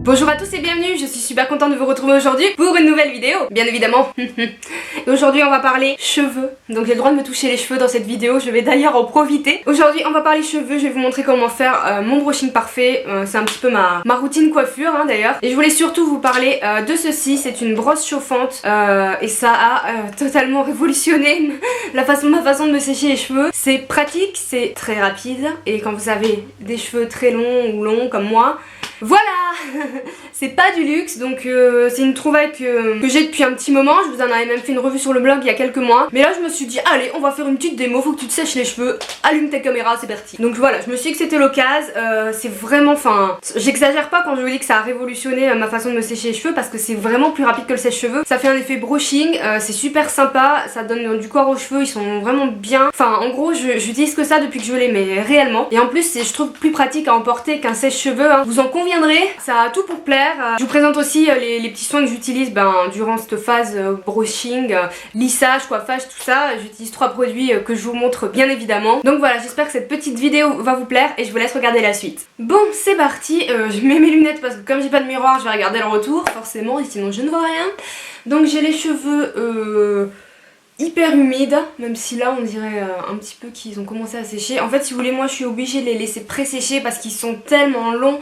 Bonjour à tous et bienvenue, je suis super contente de vous retrouver aujourd'hui pour une nouvelle vidéo, bien évidemment. Et aujourd'hui on va parler cheveux, donc j'ai le droit de me toucher les cheveux dans cette vidéo, je vais d'ailleurs en profiter. Aujourd'hui on va parler cheveux, je vais vous montrer comment faire mon brushing parfait, c'est un petit peu ma routine coiffure d'ailleurs. Et je voulais surtout vous parler de ceci, c'est une brosse chauffante et ça a totalement révolutionné ma façon de me sécher les cheveux. C'est pratique, c'est très rapide et quand vous avez des cheveux très longs ou longs comme moi, voilà. C'est pas du luxe, donc c'est une trouvaille que j'ai depuis un petit moment. Je vous en avais même fait une revue sur le blog il y a quelques mois. Mais là je me suis dit allez, on va faire une petite démo, faut que tu te sèches les cheveux, allume ta caméra, c'est parti. Donc voilà, je me suis dit que c'était l'occasion, c'est vraiment, enfin, j'exagère pas quand je vous dis que ça a révolutionné ma façon de me sécher les cheveux parce que c'est vraiment plus rapide que le sèche-cheveux. Ça fait un effet brushing, c'est super sympa, ça donne du corps aux cheveux, ils sont vraiment bien. Enfin en gros j'utilise que ça depuis que je les mets réellement. Et en plus je trouve plus pratique à emporter qu'un sèche-cheveux, vous en conviendrez, ça a tout pour plaire. Je vous présente aussi les petits soins que j'utilise durant cette phase brushing, lissage, coiffage, tout ça. J'utilise 3 produits que je vous montre bien évidemment. Donc voilà, j'espère que cette petite vidéo va vous plaire et je vous laisse regarder la suite. Bon, c'est parti, je mets mes lunettes parce que comme j'ai pas de miroir, je vais regarder le retour forcément et sinon je ne vois rien. Donc j'ai les cheveux hyper humides, même si là on dirait un petit peu qu'ils ont commencé à sécher. En fait si vous voulez, moi je suis obligée de les laisser pré-sécher parce qu'ils sont tellement longs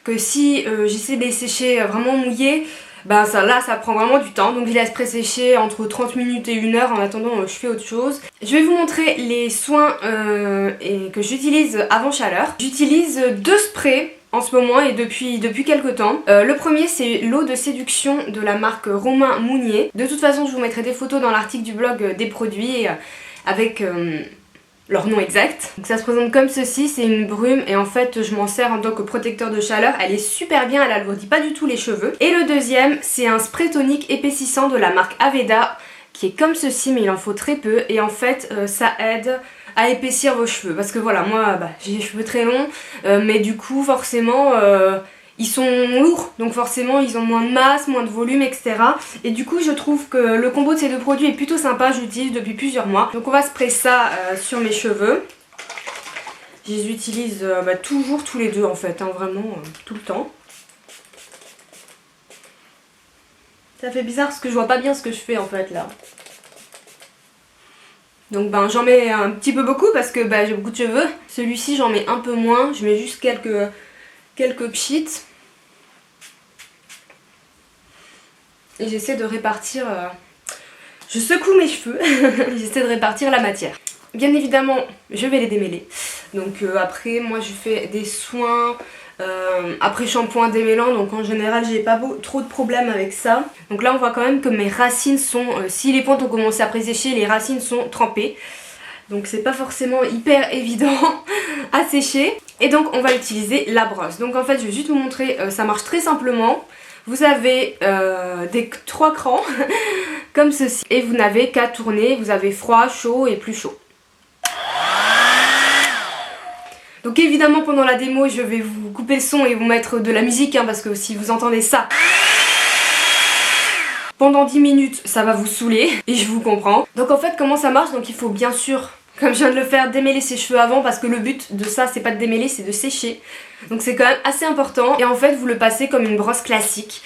que si j'essaie de les sécher vraiment mouillés, là ça prend vraiment du temps. Donc je les laisse pré-sécher entre 30 minutes et 1 heure, en attendant je fais autre chose. Je vais vous montrer les soins que j'utilise avant chaleur. J'utilise 2 sprays en ce moment et depuis quelques temps. Le premier c'est l'eau de séduction de la marque Romain Mounier. De toute façon je vous mettrai des photos dans l'article du blog des produits avec leur nom exact. Donc ça se présente comme ceci, c'est une brume et en fait je m'en sers en tant que protecteur de chaleur. Elle est super bien, elle alourdit pas du tout les cheveux. Et le deuxième c'est un spray tonique épaississant de la marque Aveda qui est comme ceci mais il en faut très peu et en fait ça aide à épaissir vos cheveux parce que voilà, moi j'ai les cheveux très longs mais du coup forcément ils sont lourds, donc forcément ils ont moins de masse, moins de volume, etc. Et du coup je trouve que le combo de ces 2 produits est plutôt sympa, je l'utilise depuis plusieurs mois. Donc on va sprayer ça sur mes cheveux. Je les utilise toujours tous les deux en fait, vraiment tout le temps. Ça fait bizarre parce que je vois pas bien ce que je fais en fait là. Donc j'en mets un petit peu beaucoup parce que j'ai beaucoup de cheveux. Celui-ci j'en mets un peu moins, je mets juste quelques pchits. Et j'essaie de répartir, je secoue mes cheveux, j'essaie de répartir la matière. Bien évidemment, je vais les démêler. Donc après, moi je fais des soins après shampoing démêlant. Donc en général, j'ai pas trop de problèmes avec ça. Donc là, on voit quand même que mes racines sont, si les pointes ont commencé à pré-sécher, les racines sont trempées. Donc c'est pas forcément hyper évident à sécher. Et donc on va utiliser la brosse. Donc en fait, je vais juste vous montrer, ça marche très simplement. Vous avez 3 crans comme ceci et vous n'avez qu'à tourner, vous avez froid, chaud et plus chaud. Donc évidemment pendant la démo je vais vous couper le son et vous mettre de la musique parce que si vous entendez ça pendant 10 minutes ça va vous saouler et je vous comprends. Donc en fait comment ça marche, donc il faut bien sûr, comme je viens de le faire, démêler ses cheveux avant parce que le but de ça c'est pas de démêler, c'est de sécher. Donc c'est quand même assez important et en fait vous le passez comme une brosse classique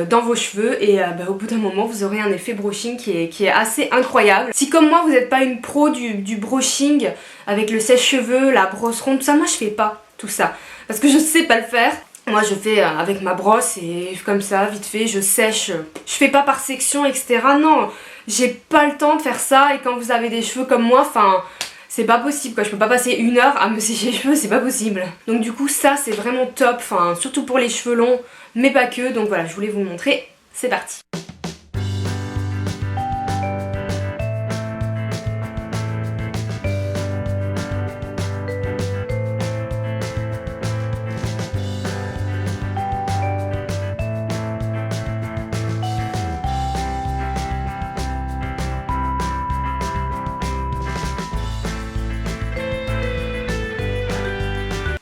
dans vos cheveux et au bout d'un moment vous aurez un effet brushing qui est assez incroyable. Si comme moi vous n'êtes pas une pro du brushing avec le sèche-cheveux, la brosse ronde, tout ça, moi je fais pas tout ça parce que je sais pas le faire. Moi je fais avec ma brosse et comme ça vite fait je sèche, je fais pas par section etc. Non, j'ai pas le temps de faire ça et quand vous avez des cheveux comme moi, enfin c'est pas possible quoi, je peux pas passer 1 heure à me sécher les cheveux, c'est pas possible. Donc du coup ça c'est vraiment top, enfin surtout pour les cheveux longs mais pas que, donc voilà je voulais vous le montrer, c'est parti.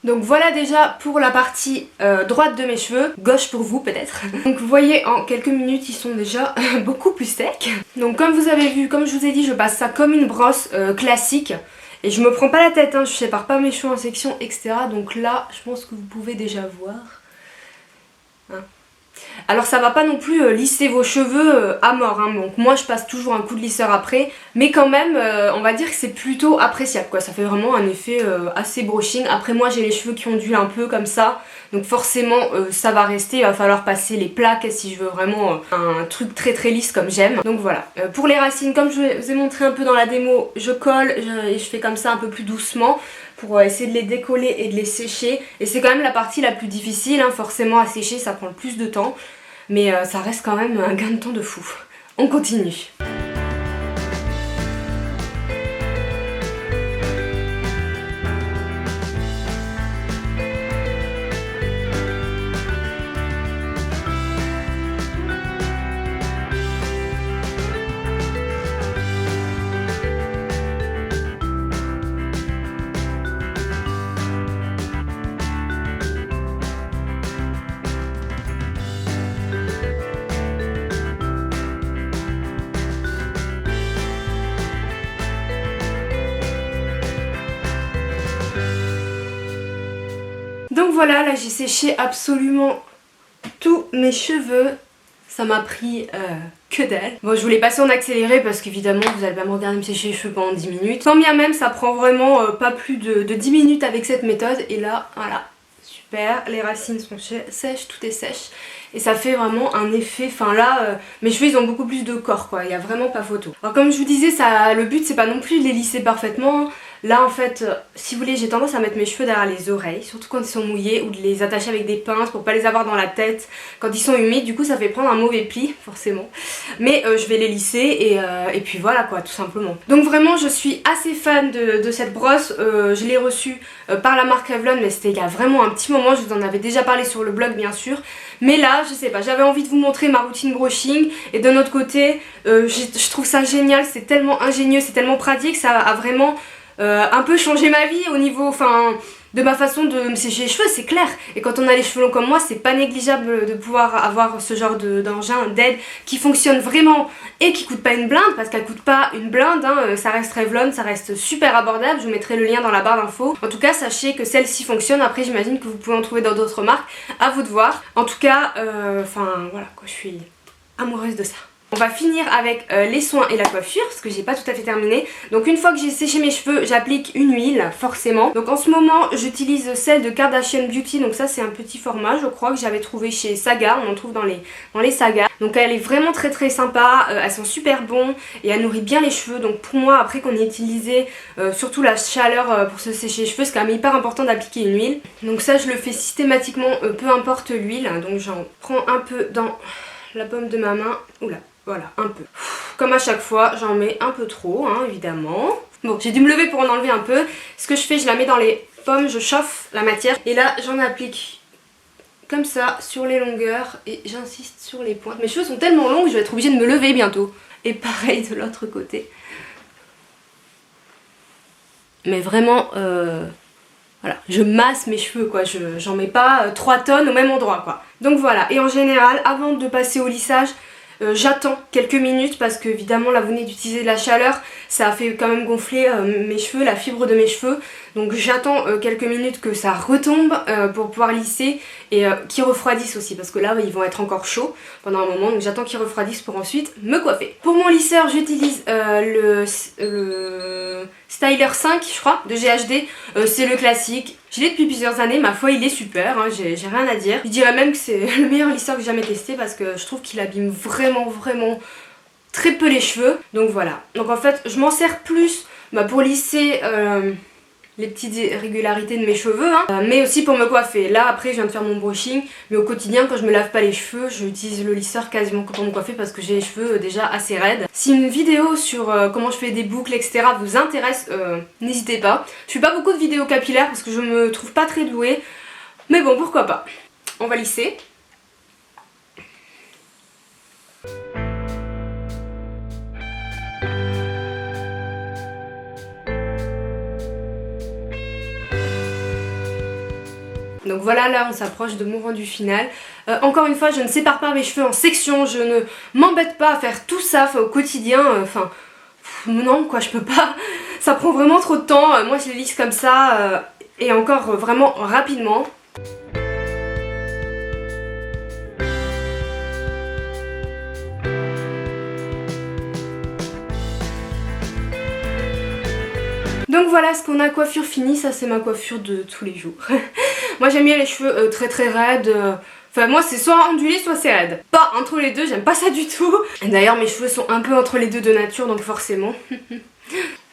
Donc voilà déjà pour la partie droite de mes cheveux, gauche pour vous peut-être. Donc vous voyez en quelques minutes ils sont déjà beaucoup plus secs. Donc comme vous avez vu, comme je vous ai dit, je passe ça comme une brosse classique. Et je me prends pas la tête, je sépare pas mes cheveux en sections, etc. Donc là je pense que vous pouvez déjà voir. Alors ça va pas non plus lisser vos cheveux à mort, hein. Donc moi je passe toujours un coup de lisseur après, mais quand même on va dire que c'est plutôt appréciable quoi, ça fait vraiment un effet assez brushing. Après moi j'ai les cheveux qui ondulent un peu comme ça, donc forcément ça va rester, il va falloir passer les plaques si je veux vraiment un truc très très lisse comme j'aime. Donc voilà, pour les racines comme je vous ai montré un peu dans la démo, je colle et je fais comme ça un peu plus doucement pour essayer de les décoller et de les sécher. Et c'est quand même la partie la plus difficile, hein. Forcément à sécher ça prend le plus de temps. Mais ça reste quand même un gain de temps de fou. On continue. Donc voilà, là j'ai séché absolument tous mes cheveux. Ça m'a pris que dalle. Bon, je voulais passer en accéléré parce qu'évidemment vous allez pas me regarder me sécher les cheveux pendant 10 minutes. Quand bien même ça prend vraiment pas plus de 10 minutes avec cette méthode. Et là, voilà, super, les racines sont sèches, tout est sèche. Et ça fait vraiment un effet, enfin là, mes cheveux ils ont beaucoup plus de corps quoi, il n'y a vraiment pas photo. Alors comme je vous disais, le but c'est pas non plus de les lisser parfaitement. Là en fait, si vous voulez, j'ai tendance à mettre mes cheveux derrière les oreilles, surtout quand ils sont mouillés, ou de les attacher avec des pinces pour pas les avoir dans la tête quand ils sont humides. Du coup ça fait prendre un mauvais pli, forcément. Mais je vais les lisser et puis voilà quoi, tout simplement. Donc vraiment je suis assez fan de cette brosse. Je l'ai reçue par la marque Revlon, mais c'était il y a vraiment un petit moment, je vous en avais déjà parlé sur le blog bien sûr. Mais là, je sais pas, j'avais envie de vous montrer ma routine brushing. Et d'un autre côté, je trouve ça génial, c'est tellement ingénieux, c'est tellement pratique, ça a vraiment un peu changé ma vie au niveau, enfin, de ma façon de me sécher les cheveux, c'est clair. Et quand on a les cheveux longs comme moi, c'est pas négligeable de pouvoir avoir ce genre d'engin, d'aide qui fonctionne vraiment et qui coûte pas une blinde, parce qu'elle coûte pas une blinde, hein. Ça reste Revlon, ça reste super abordable. Je vous mettrai le lien dans la barre d'infos. En tout cas, sachez que celle-ci fonctionne. Après, j'imagine que vous pouvez en trouver dans d'autres marques, à vous de voir. En tout cas, enfin voilà quoi, je suis amoureuse de ça. On va finir avec les soins et la coiffure, parce que j'ai pas tout à fait terminé. Donc une fois que j'ai séché mes cheveux, j'applique une huile, forcément. Donc en ce moment, j'utilise celle de Kardashian Beauty. Donc ça c'est un petit format, je crois, que j'avais trouvé chez Saga. On en trouve dans les Saga. Donc elle est vraiment très très sympa, elles sont super bonnes et elle nourrit bien les cheveux. Donc pour moi, après qu'on ait utilisé surtout la chaleur pour se sécher les cheveux, c'est quand même hyper important d'appliquer une huile. Donc ça je le fais systématiquement, peu importe l'huile. Donc j'en prends un peu dans la paume de ma main. Oula. Voilà, un peu. Comme à chaque fois, j'en mets un peu trop, hein, évidemment. Bon, j'ai dû me lever pour en enlever un peu. Ce que je fais, je la mets dans les pommes, je chauffe la matière. Et là, j'en applique comme ça sur les longueurs et j'insiste sur les pointes. Mes cheveux sont tellement longs que je vais être obligée de me lever bientôt. Et pareil de l'autre côté. Mais vraiment, voilà, je masse mes cheveux quoi, j'en mets pas 3 tonnes au même endroit quoi. Donc voilà, et en général, avant de passer au lissage, j'attends quelques minutes parce que évidemment là vous venez d'utiliser de la chaleur, ça a fait quand même gonfler mes cheveux, la fibre de mes cheveux. Donc j'attends quelques minutes que ça retombe pour pouvoir lisser et qu'ils refroidissent aussi parce que là ils vont être encore chauds pendant un moment. Donc j'attends qu'ils refroidissent pour ensuite me coiffer. Pour mon lisseur j'utilise le Styler 5 je crois de GHD, c'est le classique. Je l'ai depuis plusieurs années, ma foi il est super, hein, j'ai rien à dire. Je dirais même que c'est le meilleur lisseur que j'ai jamais testé parce que je trouve qu'il abîme vraiment très peu les cheveux. Donc voilà, donc en fait je m'en sers plus pour lisser les petites irrégularités de mes cheveux, hein, mais aussi pour me coiffer. Là après je viens de faire mon brushing, mais au quotidien quand je me lave pas les cheveux, j'utilise le lisseur quasiment que pour me coiffer parce que j'ai les cheveux déjà assez raides. Si une vidéo sur comment je fais des boucles etc vous intéresse, n'hésitez pas. Je fais pas beaucoup de vidéos capillaires parce que je me trouve pas très douée, mais bon pourquoi pas. On va lisser. Donc voilà, là on s'approche de mon rendu final. Encore une fois, je ne sépare pas mes cheveux en sections, je ne m'embête pas à faire tout ça au quotidien. Enfin, non quoi, je peux pas. Ça prend vraiment trop de temps. Moi je les lisse comme ça et encore vraiment rapidement. Donc voilà, ce qu'on a coiffure finie, ça c'est ma coiffure de tous les jours. Moi j'aime bien les cheveux très raides. Enfin moi c'est soit ondulé soit c'est raide. Pas entre les deux, j'aime pas ça du tout. D'ailleurs mes cheveux sont un peu entre les deux de nature donc forcément.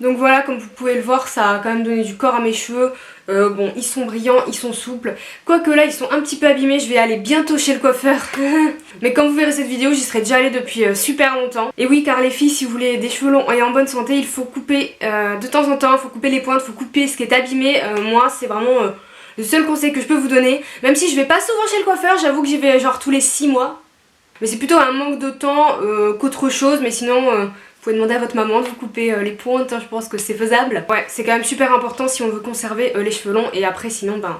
Donc voilà, comme vous pouvez le voir, ça a quand même donné du corps à mes cheveux. Bon, ils sont brillants, ils sont souples. Quoique là, ils sont un petit peu abîmés, je vais aller bientôt chez le coiffeur. Mais quand vous verrez cette vidéo, j'y serai déjà allée depuis super longtemps. Et oui, car les filles, si vous voulez des cheveux longs et en bonne santé, il faut couper de temps en temps, il faut couper les pointes, il faut couper ce qui est abîmé. Moi, c'est vraiment le seul conseil que je peux vous donner. Même si je vais pas souvent chez le coiffeur, j'avoue que j'y vais genre tous les 6 mois. Mais c'est plutôt un manque de temps qu'autre chose, mais sinon... vous pouvez demander à votre maman de vous couper les pointes, hein, je pense que c'est faisable. Ouais, c'est quand même super important si on veut conserver les cheveux longs et après sinon, ben,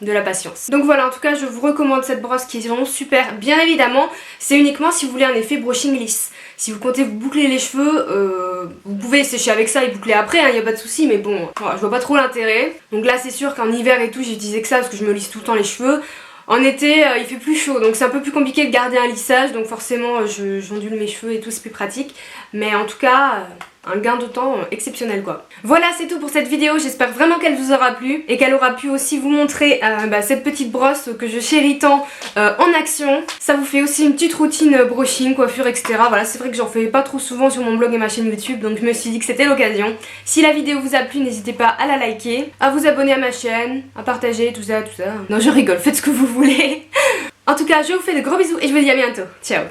de la patience. Donc voilà, en tout cas, je vous recommande cette brosse qui est vraiment super. Bien évidemment, c'est uniquement si vous voulez un effet brushing lisse. Si vous comptez vous boucler les cheveux, vous pouvez sécher avec ça et boucler après, hein, y a pas de souci, mais bon, voilà, je vois pas trop l'intérêt. Donc là, c'est sûr qu'en hiver et tout, j'ai utilisé que ça parce que je me lisse tout le temps les cheveux. En été, il fait plus chaud, donc c'est un peu plus compliqué de garder un lissage, donc forcément j'ondule mes cheveux et tout, c'est plus pratique. Mais en tout cas, un gain de temps exceptionnel quoi. Voilà, c'est tout pour cette vidéo, j'espère vraiment qu'elle vous aura plu et qu'elle aura pu aussi vous montrer cette petite brosse que je chéris tant en action. Ça vous fait aussi une petite routine brushing, coiffure, etc. Voilà, c'est vrai que j'en fais pas trop souvent sur mon blog et ma chaîne YouTube, donc je me suis dit que c'était l'occasion. Si la vidéo vous a plu, n'hésitez pas à la liker, à vous abonner à ma chaîne, à partager, tout ça. Non, je rigole, faites ce que vous voulez. En tout cas, je vous fais de gros bisous et je vous dis à bientôt. Ciao.